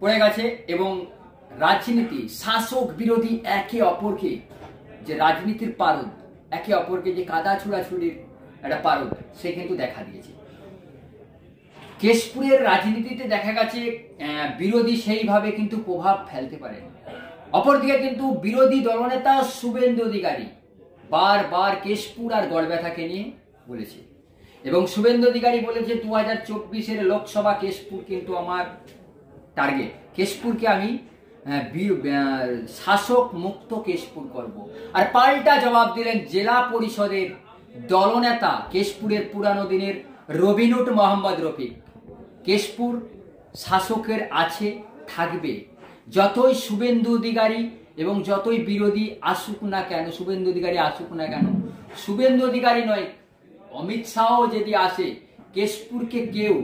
পড়ে গেছে এবং রাজনীতি শাসক বিরোধী একে অপরকে যে রাজনীতির পারদ, একে অপরকে যে কাদা ছুড়াছুড়ির একটা পারদ, সে কিন্তু দেখা দিয়েছে। কেশপুরের রাজনীতিতে দেখা গেছে বিরোধী সেইভাবে কিন্তু প্রভাব ফেলতে পারেন। অপরদিকে কিন্তু বিরোধী দলনেতা শুভেন্দু অধিকারী বারবার কেশপুর আর গড়বেতাকে নিয়ে বলেছে এবং শুভেন্দু অধিকারী বলেছে 2024-এর লোকসভা কেশপুর কিন্তু আমার টার্গেট। কেশপুরকে আমি শাসক মুক্ত কেশপুর করব। আর পাল্টা জবাব দিলেন জেলা পরিষদের দলনেতা কেশপুরের পুরানো দিনের রবিনুট মোহাম্মদ রফিক। কেশপুর শাসকের আছে, থাকবে, যতই শুভেন্দু অধিকারী এবং যতই বিরোধী আসুক না কেন, শুভেন্দু অধিকারী আসুক না কেন, শুভেন্দু অধিকারী নয় অমিত শাহ যদি আসে, কেশপুরকে কেউ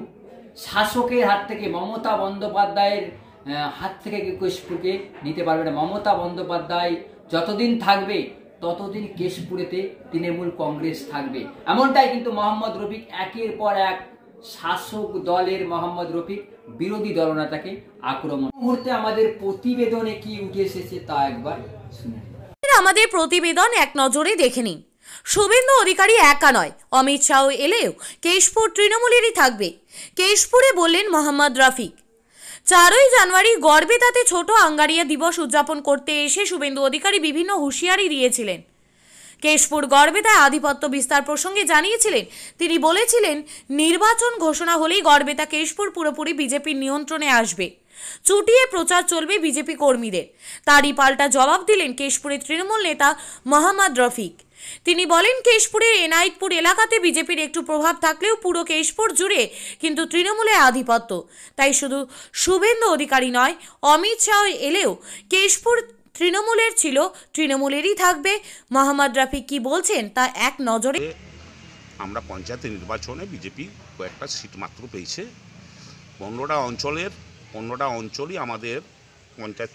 শাসকের হাত থেকে, মমতা বন্দ্যোপাধ্যায়ের হাত থেকে কেশপুরকে নিতে পারবে না। মমতা বন্দ্যোপাধ্যায় যতদিন থাকবে ততদিন কেশপুরেতে তৃণমূল কংগ্রেস থাকবে। এমনটাই কিন্তু মোহাম্মদ রফিক একের পর এক শাসক দলের মোহাম্মদ রফিক বিরোধী দলনেতাকে আক্রমণ। মুহূর্তে আমাদের প্রতিবেদনে কি উঠে এসেছে তা একবার শুনে। আমাদের প্রতিবেদন এক নজরে দেখে নিন। শুভেন্দু অধিকারী একা নয়, অমিত শাহ এলেও কেশপুর তৃণমূলেরই থাকবে, কেশপুরে বললেন মোহাম্মদ রফিক। 4ই জানুয়ারি গড়বেতাতে ছোট আঙ্গারিয়া দিবস উদযাপন করতে এসে শুভেন্দু অধিকারী বিভিন্ন হুঁশিয়ারি দিয়েছিলেন। কেশপুর গড়বেতায় আধিপত্য বিস্তার প্রসঙ্গে জানিয়েছিলেন, তিনি বলেছিলেন নির্বাচন ঘোষণা হলেই গড়বেতা কেশপুর পুরোপুরি বিজেপির নিয়ন্ত্রণে আসবে, চুটিয়ে প্রচার চলবে বিজেপি কর্মীদের। তারই পাল্টা জবাব দিলেন কেশপুরের তৃণমূল নেতা মোহাম্মদ রফিক। তিনি বলেন কেশপুরের এনায়েতপুর এলাকাতে বিজেপির একটু প্রভাব থাকলেও পুরো কেশপুর জুড়ে কিন্তু তৃণমূলের আধিপত্য। তাই শুধু শুভেন্দু অধিকারী নয়, অমিত শাহ এলেও কেশপুর তৃণমূলের ছিল, তৃণমূলেরই থাকবে। মোহাম্মদ রফিক কি বলছেন তা এক নজরে। আমরা পঞ্চায়েত নির্বাচনে বিজেপি কয়েকটা সিট মাত্র পেয়েছে। 15টা অঞ্চলই আমাদের পঞ্চায়েত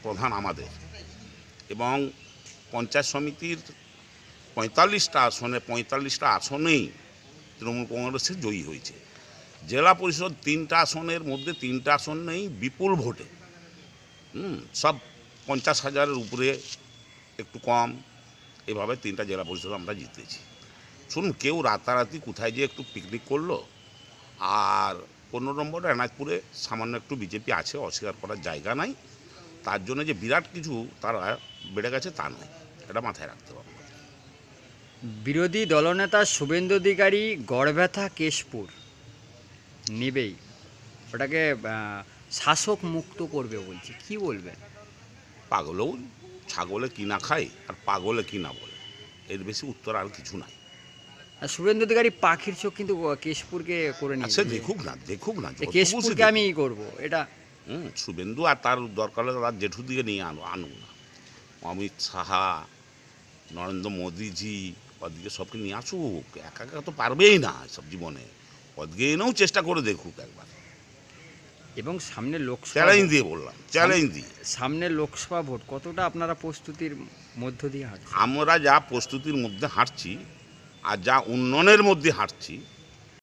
প্রধান আমাদের, এবং পঞ্চায়েত সমিতির 45টা আসনেই তৃণমূল কংগ্রেসের জয়ী হয়েছে। জেলা পরিষদ 3টা আসনের মধ্যে 3টা আসন নেই বিপুল ভোটে, সব 50,000-এর উপরে একটু কম, এভাবে 3টা জেলা পরিষদ আমরা জিতেছি। শুনুন, কেউ রাতারাতি কোথায় যে একটু পিকনিক করলো, আর 15 নম্বরে এনায়তপুরে সামান্য একটু বিজেপি আছে, অস্বীকার করার জায়গা নাই। তার জন্য যে বিরাট কিছু তারা বেড়ে গেছে তা নয়, এটা মাথায় রাখতে হবে। বিরোধী দলনেতা শুভেন্দু অধিকারী গড়বেতা কেশপুর নেবেই, ওটাকে শাসক মুক্ত করবে বলছে, কি বলবেন? পাগলেও ছাগলে কিনা খায় আর পাগলে কিনা বলে, এর বেশি উত্তর আর কিছু নাই। আর শুভেন্দু অধিকারী পাখির চোখ কিন্তু কেশপুরকে করে নিয়েছে। দেখুক না কেশপুরকে আমি করবো এটা। শুভেন্দু আর তার দরকার হলে তার জেঠু দিকে নিয়ে আনুক না, অমিত শাহা, নরেন্দ্র মোদীজি, ওদিকে সবকে নিয়ে আসুক। একা একা তো পারবেই না সব জীবনে, ওদিকে এনেও চেষ্টা করে দেখুক একবার। এবং সামনে লোকসভা, চ্যালেঞ্জ দিয়ে বললাম, চ্যালেঞ্জ দিয়ে সামনে লোকসভা ভোট, কতটা আপনারা প্রস্তুতির মধ্য দিয়ে হাঁটছেন? আমরা যা প্রস্তুতির মধ্যে হাঁটছি আর যা উন্নয়নের মধ্যে হাঁটছি,